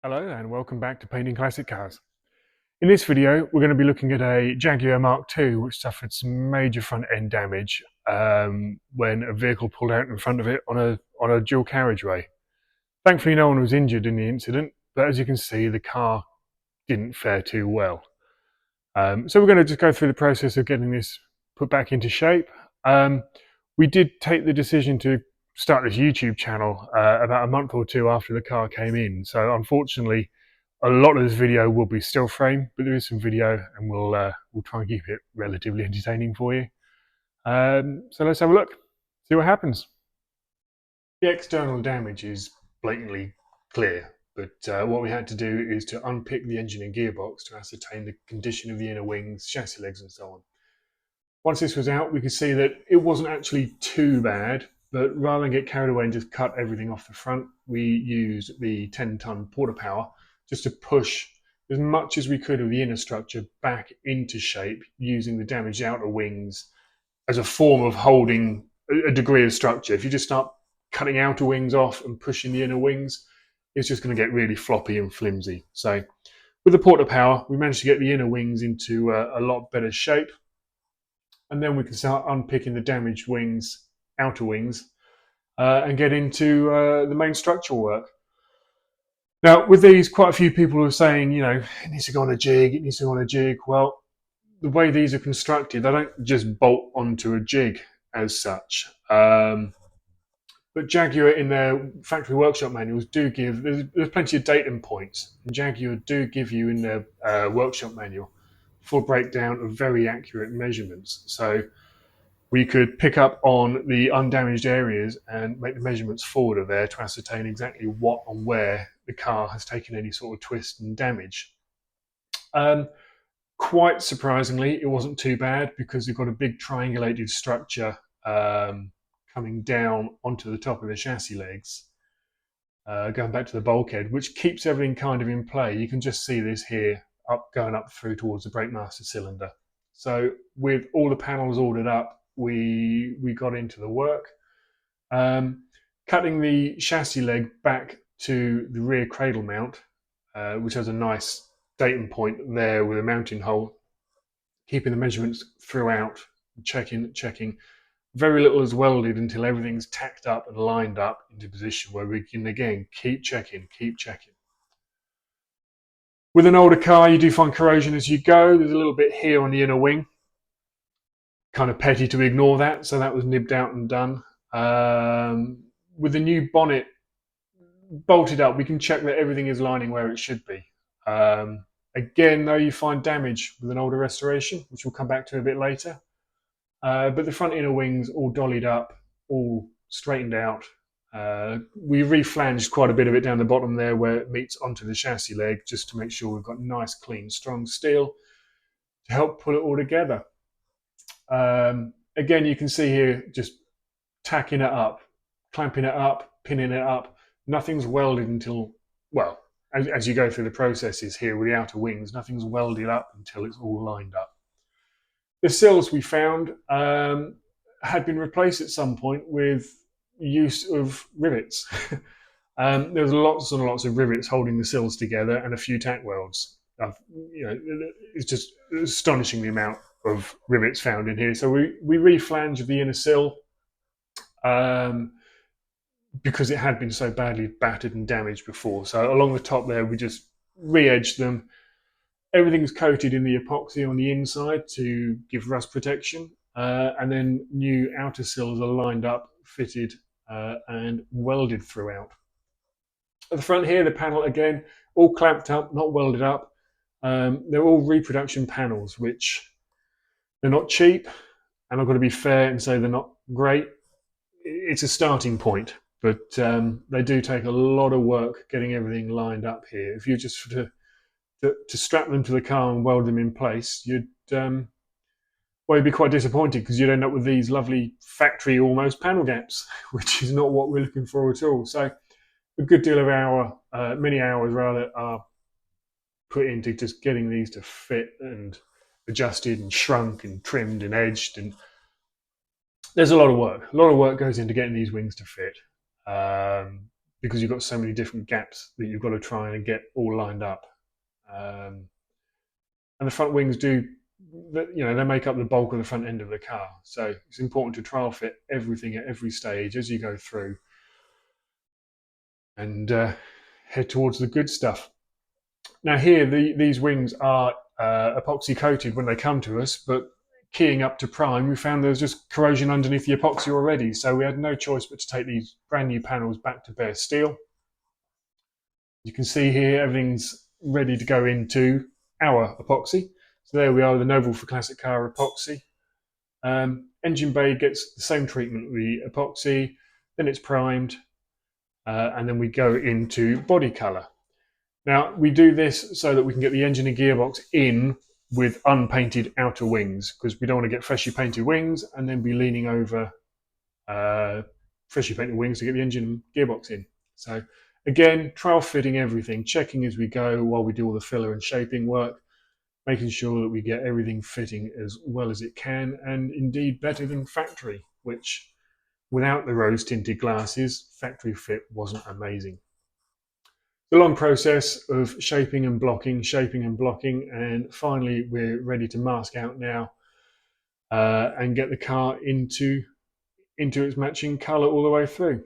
Hello and welcome back to Painting Classic Cars. In this video we're going to be looking at a Jaguar MK2 which suffered some major front end damage when a vehicle pulled out in front of it on a dual carriageway. Thankfully no one was injured in the incident, but as you can see the car didn't fare too well. So we're going to just go through the process of getting this put back into shape. We did take the decision to start this YouTube channel about a month or two after the car came in. So unfortunately, a lot of this video will be still frame, but there is some video, and we'll try and keep it relatively entertaining for you. So let's have a look, see what happens. The external damage is blatantly clear, but what we had to do is to unpick the engine and gearbox to ascertain the condition of the inner wings, chassis legs, and so on. Once this was out, we could see that it wasn't actually too bad, but rather than get carried away and just cut everything off the front, we used the 10-ton porter power just to push as much as we could of the inner structure back into shape using the damaged outer wings as a form of holding a degree of structure. If you just start cutting outer wings off and pushing the inner wings, it's just going to get really floppy and flimsy. So with the porter power, we managed to get the inner wings into a lot better shape. And then we can start unpicking the damaged wings, outer wings, and get into the main structural work. Now, with these, quite a few people are saying, you know, it needs to go on a jig, it needs to go on a jig. Well, the way these are constructed, they don't just bolt onto a jig as such. But Jaguar, in their factory workshop manuals, do give, there's plenty of datum points. And Jaguar do give you in their workshop manual full breakdown of very accurate measurements. So we could pick up on the undamaged areas and make the measurements forward of there to ascertain exactly what and where the car has taken any sort of twist and damage. Quite surprisingly, it wasn't too bad because we've got a big triangulated structure coming down onto the top of the chassis legs, going back to the bulkhead, which keeps everything kind of in play. You can just see this here going up through towards the brake master cylinder. So with all the panels ordered up, we got into the work. Cutting the chassis leg back to the rear cradle mount, which has a nice datum point there with a mounting hole, keeping the measurements throughout, checking. Very little is welded until everything's tacked up and lined up into position where we can again keep checking. With an older car, you do find corrosion as you go. There's a little bit here on the inner wing. Kind of petty to ignore that, so that was nibbed out and done. With the new bonnet bolted up, we can check that everything is lining where it should be. Again, though, you find damage with an older restoration, which we'll come back to a bit later. But the front inner wings all dollied up, all straightened out. We reflanged quite a bit of it down the bottom there where it meets onto the chassis leg, just to make sure we've got nice, clean, strong steel to help pull it all together. Again, you can see here just tacking it up, clamping it up, pinning it up. Nothing's welded until, well, as you go through the processes here with the outer wings, nothing's welded up until it's all lined up. The sills we found had been replaced at some point with use of rivets. There's lots and lots of rivets holding the sills together and a few tack welds. It's just astonishing the amount of rivets found in here. So we reflanged the inner sill because it had been so badly battered and damaged before. So along the top there, we just re-edged them. Everything's coated in the epoxy on the inside to give rust protection. And then new outer sills are lined up, fitted, and welded throughout. At the front here, the panel, again, all clamped up, not welded up. They're all reproduction panels, which they're not cheap, and I've got to be fair and say they're not great. It's a starting point, but they do take a lot of work getting everything lined up here. If you just to strap them to the car and weld them in place, you'd be quite disappointed because you'd end up with these lovely factory almost panel gaps, which is not what we're looking for at all. So a good deal of many hours rather, are put into just getting these to fit and adjusted and shrunk and trimmed and edged, and there's a lot of work. A lot of work goes into getting these wings to fit. because you've got so many different gaps that you've got to try and get all lined up. And the front wings do, they make up the bulk of the front end of the car. So it's important to trial fit everything at every stage as you go through and head towards the good stuff. Now here, these wings are epoxy coated when they come to us, but keying up to prime, we found there was just corrosion underneath the epoxy already. So we had no choice but to take these brand new panels back to bare steel. You can see here, everything's ready to go into our epoxy. So there we are, the Noble for Classic Car epoxy. Engine bay gets the same treatment, the epoxy, then it's primed, and then we go into body colour. Now, we do this so that we can get the engine and gearbox in with unpainted outer wings, because we don't want to get freshly painted wings and then be leaning over freshly painted wings to get the engine and gearbox in. So again, trial fitting everything, checking as we go while we do all the filler and shaping work, making sure that we get everything fitting as well as it can, and indeed better than factory, which without the rose tinted glasses, factory fit wasn't amazing. The long process of shaping and blocking, and finally we're ready to mask out now and get the car into its matching colour all the way through.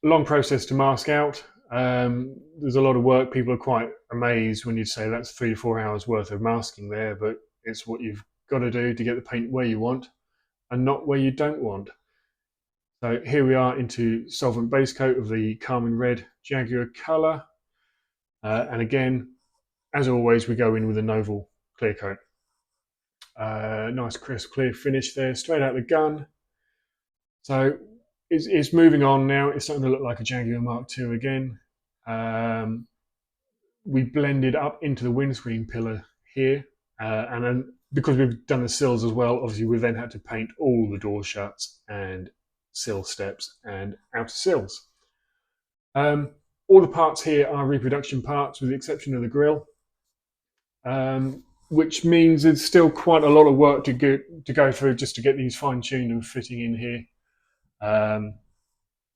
Long process to mask out. There's a lot of work. People are quite amazed when you say that's 3 to 4 hours worth of masking there, but it's what you've got to do to get the paint where you want and not where you don't want. So here we are into solvent base coat of the Carmine Red Jaguar colour. And again, as always, we go in with a Noble clear coat. Nice crisp clear finish there, straight out the gun. So it's moving on now. It's starting to look like a Jaguar MK2 again. We blended up into the windscreen pillar here. And then because we've done the sills as well, obviously we then had to paint all the door shuts and sill steps and outer sills. All the parts here are reproduction parts with the exception of the grille, which means there's still quite a lot of work to go through just to get these fine-tuned and fitting in here.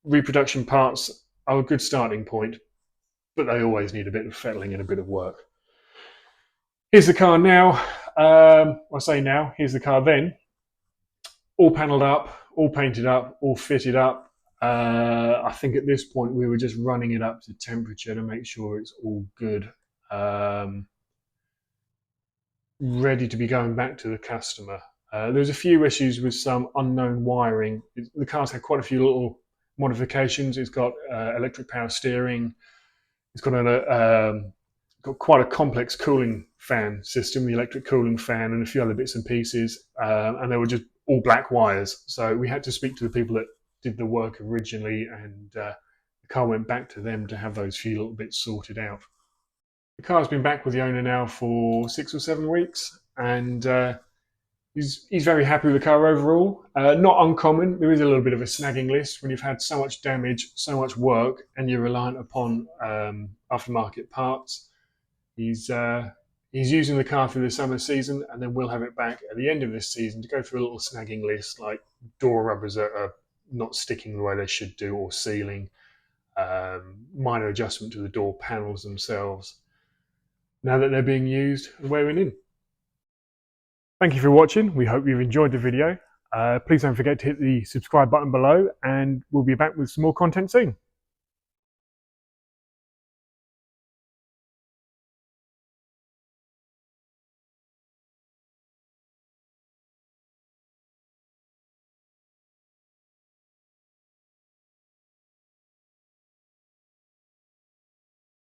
Reproduction parts are a good starting point, but they always need a bit of fettling and a bit of work. Here's the car now. I say now, here's the car then. All panelled up, all painted up, all fitted up. I think at this point we were just running it up to temperature to make sure it's all good. Ready to be going back to the customer. There's a few issues with some unknown wiring. The car's had quite a few little modifications. It's got electric power steering. It's got got quite a complex cooling fan system, the electric cooling fan, and a few other bits and pieces. And they were just all black wires. So we had to speak to the people that did the work originally, and the car went back to them to have those few little bits sorted out. The car's been back with the owner now for 6 or 7 weeks, and he's very happy with the car overall. Not uncommon. There is a little bit of a snagging list when you've had so much damage, so much work, and you're reliant upon aftermarket parts. He's using the car through the summer season, and then we'll have it back at the end of this season to go through a little snagging list, like door rubbers that are not sticking the way they should do, or sealing, minor adjustment to the door panels themselves, now that they're being used and wearing in. Thank you for watching. We hope you've enjoyed the video. Please don't forget to hit the subscribe button below, and we'll be back with some more content soon.